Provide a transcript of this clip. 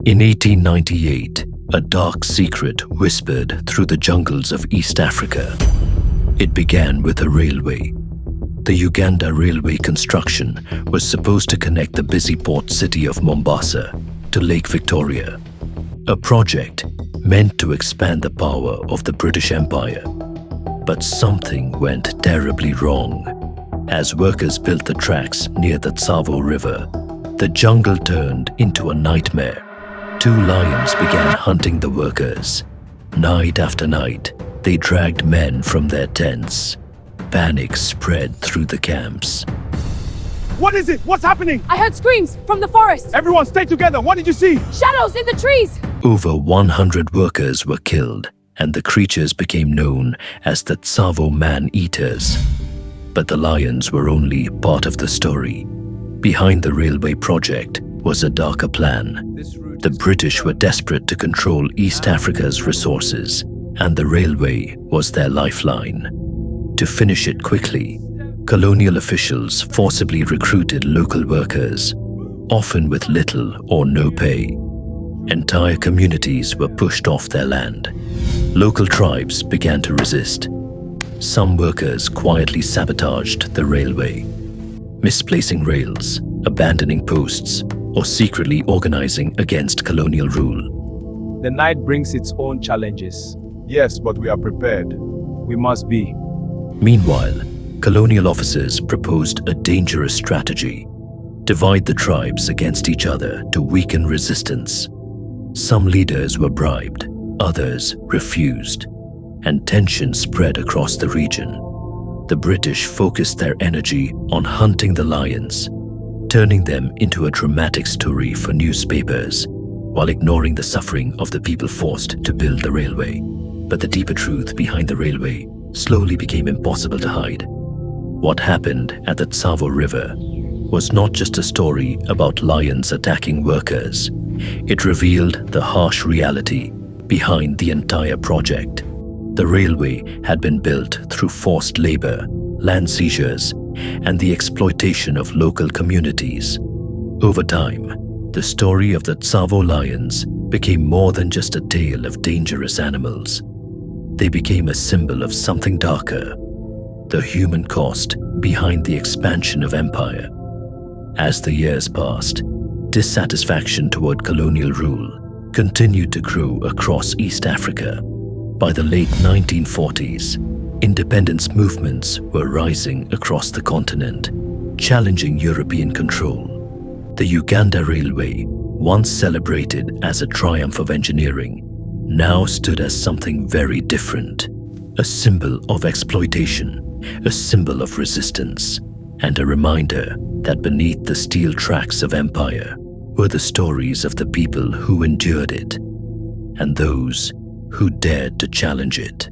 In 1898, a dark secret whispered through the jungles of East Africa. It began with a railway. The Uganda Railway construction was supposed to connect the busy port city of Mombasa to Lake Victoria, a project meant to expand the power of the British Empire. But something went terribly wrong. As workers built the tracks near the Tsavo River, the jungle turned into a nightmare. Two lions began hunting the workers. Night after night, they dragged men from their tents. Panic spread through the camps. What is it? What's happening? I heard screams from the forest. Everyone stay together. What did you see? Shadows in the trees. Over 100 workers were killed, and the creatures became known as the Tsavo Man-Eaters. But the lions were only part of the story. Behind the railway project was a darker plan. The British were desperate to control East Africa's resources, and the railway was their lifeline. To finish it quickly, colonial officials forcibly recruited local workers, often with little or no pay. Entire communities were pushed off their land. Local tribes began to resist. Some workers quietly sabotaged the railway, misplacing rails, abandoning posts, or secretly organizing against colonial rule. The night brings its own challenges. Yes, but we are prepared. We must be. Meanwhile, colonial officers proposed a dangerous strategy: divide the tribes against each other to weaken resistance. Some leaders were bribed, others refused, and tension spread across the region. The British focused their energy on hunting the lions, turning them into a dramatic story for newspapers, while ignoring the suffering of the people forced to build the railway. But the deeper truth behind the railway slowly became impossible to hide. What happened at the Tsavo River was not just a story about lions attacking workers. It revealed the harsh reality behind the entire project. The railway had been built through forced labor, land seizures, and the exploitation of local communities. Over time, the story of the Tsavo lions became more than just a tale of dangerous animals. They became a symbol of something darker: the human cost behind the expansion of empire. As the years passed, dissatisfaction toward colonial rule continued to grow across East Africa. By the late 1940s, independence movements were rising across the continent, challenging European control. The Uganda Railway, once celebrated as a triumph of engineering, now stood as something very different: a symbol of exploitation, a symbol of resistance, and a reminder that beneath the steel tracks of empire were the stories of the people who endured it, and those who dared to challenge it.